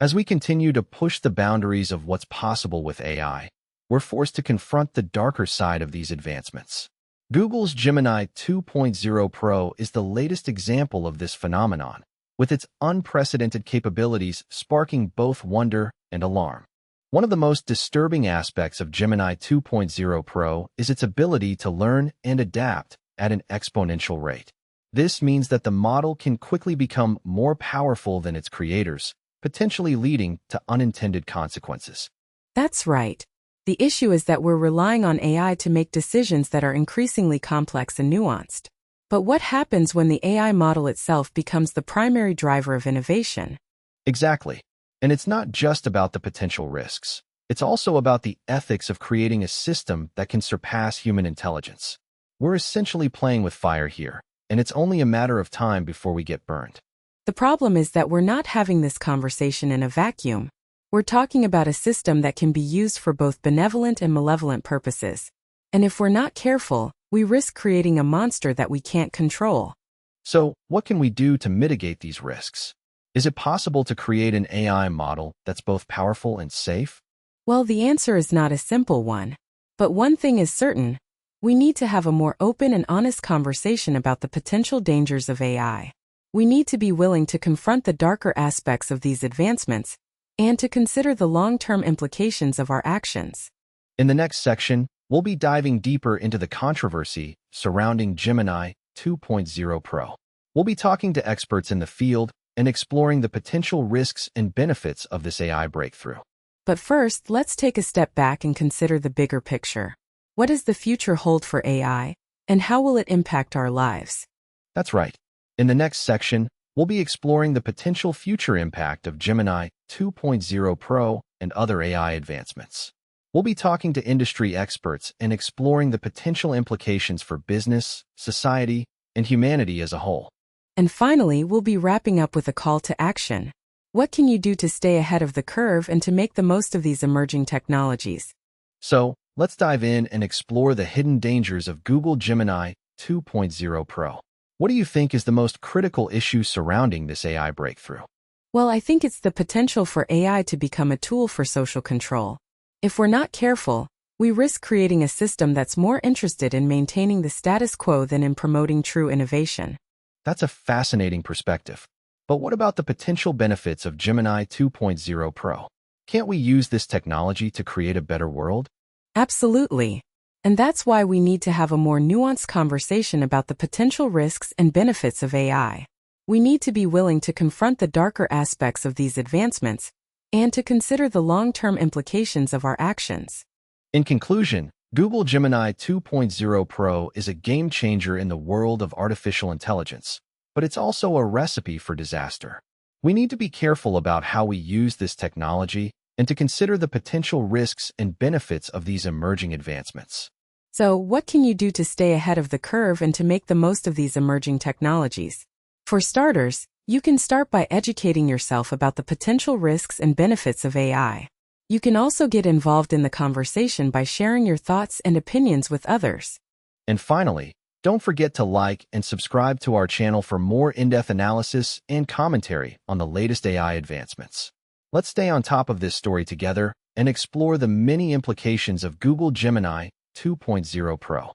As we continue to push the boundaries of what's possible with AI, we're forced to confront the darker side of these advancements. Google's Gemini 2.0 Pro is the latest example of this phenomenon, with its unprecedented capabilities sparking both wonder and alarm. One of the most disturbing aspects of Gemini 2.0 Pro is its ability to learn and adapt at an exponential rate. This means that the model can quickly become more powerful than its creators, potentially leading to unintended consequences. That's right. The issue is that we're relying on AI to make decisions that are increasingly complex and nuanced. But what happens when the AI model itself becomes the primary driver of innovation? Exactly. And it's not just about the potential risks. It's also about the ethics of creating a system that can surpass human intelligence. We're essentially playing with fire here, and it's only a matter of time before we get burned. The problem is that we're not having this conversation in a vacuum. We're talking about a system that can be used for both benevolent and malevolent purposes. And if we're not careful, we risk creating a monster that we can't control. So, what can we do to mitigate these risks? Is it possible to create an AI model that's both powerful and safe? Well, the answer is not a simple one. But one thing is certain: we need to have a more open and honest conversation about the potential dangers of AI. We need to be willing to confront the darker aspects of these advancements and to consider the long-term implications of our actions. In the next section, we'll be diving deeper into the controversy surrounding Gemini 2.0 Pro. We'll be talking to experts in the field and exploring the potential risks and benefits of this AI breakthrough. But first, let's take a step back and consider the bigger picture. What does the future hold for AI, and how will it impact our lives? That's right. In the next section, we'll be exploring the potential future impact of Gemini 2.0 Pro and other AI advancements. We'll be talking to industry experts and exploring the potential implications for business, society, and humanity as a whole. And finally, we'll be wrapping up with a call to action. What can you do to stay ahead of the curve and to make the most of these emerging technologies? So, let's dive in and explore the hidden dangers of Google Gemini 2.0 Pro. What do you think is the most critical issue surrounding this AI breakthrough? Well, I think it's the potential for AI to become a tool for social control. If we're not careful, we risk creating a system that's more interested in maintaining the status quo than in promoting true innovation. That's a fascinating perspective. But what about the potential benefits of Gemini 2.0 Pro? Can't we use this technology to create a better world? Absolutely. And that's why we need to have a more nuanced conversation about the potential risks and benefits of AI. We need to be willing to confront the darker aspects of these advancements and to consider the long-term implications of our actions. In conclusion, Google Gemini 2.0 Pro is a game changer in the world of artificial intelligence, but it's also a recipe for disaster. We need to be careful about how we use this technology and to consider the potential risks and benefits of these emerging advancements. So, what can you do to stay ahead of the curve and to make the most of these emerging technologies? For starters, you can start by educating yourself about the potential risks and benefits of AI. You can also get involved in the conversation by sharing your thoughts and opinions with others. And finally, don't forget to like and subscribe to our channel for more in-depth analysis and commentary on the latest AI advancements. Let's stay on top of this story together and explore the many implications of Google Gemini 2.0 Pro.